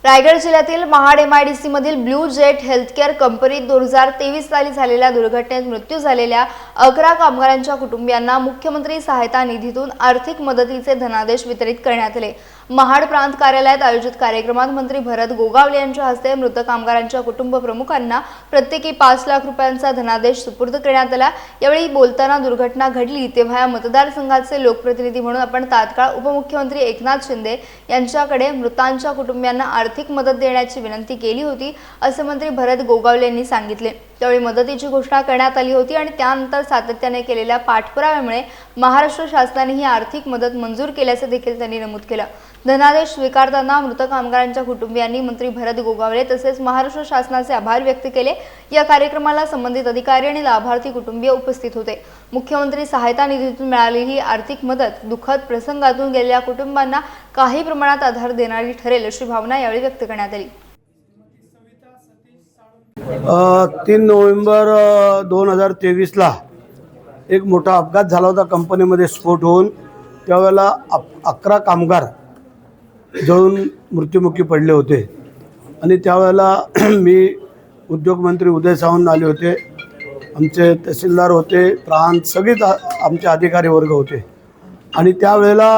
रायगड जिल्ह्यातील महाड MIDC मधील blue jet healthcare कंपनीत 2023 साली झालेल्या दुर्घटनेत मृत्यू झालेल्या 11 कामगारांच्या कुटुंबियांना मुख्यमंत्री सहायता निधीतून आर्थिक मदतीचे धनादेश वितरित करण्यात आले। महाड प्रांत कार्यालयात आयोजित कार्यक्रमात मंत्री भरत गोगावले यांच्या हस्ते मृत कामगारांच्या कुटुंब प्रमुखांना प्रत्येकी 5 लाख रुपयांचा धनादेश सुपूर्द करण्यात आला। यावेळी बोलताना दुर्घटना घडली तेव्हा या मतदारसंघाचे लोकप्रतिनिधी म्हणून आपण तात्काळ उपमुख्यमंत्री एकनाथ शिंदे यांच्याकडे मृतांच्या कुटुंबियांना आर्थिक मदत देण्याची विनंती केली होती, असे मंत्री भरत गोगावले यांनी सांगितले। त्यावेळी मदतीची घोषणा करण्यात आली होती आणि त्यानंतर सातत्याने केलेल्या पाठपुराव्यामुळे महाराष्ट्र शासनाने ही आर्थिक मदत मंजूर केल्याचे देखील त्यांनी नमूद केलं। धनादेश स्वीकारताना मृत कामगारांच्या कुटुंबियांनी मंत्री भरत गोगावले तसेच महाराष्ट्र शासनाचे आभार व्यक्त केले। या कार्यक्रमाला संबंधित अधिकारी आणि लाभार्थी कुटुंबीय उपस्थित होते। मुख्यमंत्री सहायता निधीतून मिळालेली आर्थिक मदत दुःखद प्रसंगातून गेलेल्या कुटुंबांना काही प्रमाणात आधार देणारी ठरेल अशी भावना यावेळी व्यक्त करण्यात आली। 3 नोव्हेंबर 2023 ला एक मोठा अपघात झाला होता। कंपनीमध्ये स्फोट होऊन त्यावेळेला 11 कामगार जळून मृत्युमुखी पडले होते आणि त्यावेळेला मी उद्योगमंत्री उदय सामंत आले होते, आमचे तहसीलदार होते, प्रांत सगळेच आमचे अधिकारी वर्ग होते आणि त्यावेळेला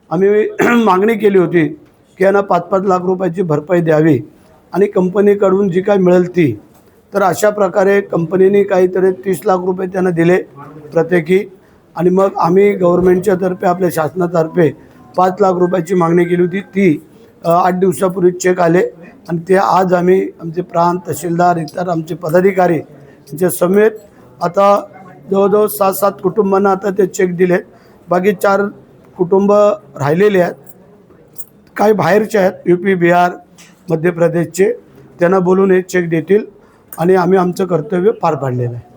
आम्ही मागणी केली होती की यांना 5-5 लाख रुपयाची भरपाई द्यावी आणि कंपनीकडून जी काय मिळेल ती। तर अशा प्रकारे कंपनीने काहीतरी 30 लाख रुपये त्यांना दिले प्रत्येकी आणि मग आम्ही गव्हर्नमेंटच्या तर्फे आपल्या शासनातर्फे 5 लाख रुपयाची मागणी केली होती। ती 8 दिवसापूर्वी चेक आले आणि ते आज आम्ही आमचे प्रांत तहसीलदार इतर आमचे पदाधिकारी यांच्या समेत आता जवळजवळ 7-7 कुटुंबांना आता ते चेक दिलेत। बाकी 4 कुटुंब राहिलेले आहेत, काही बाहेरचे आहेत, UP बिहार मध्य प्रदेशचे, त्यांना बोलून हे चेक देतील आणि आम्ही आमचं कर्तव्य पार पाडलेलं आहे।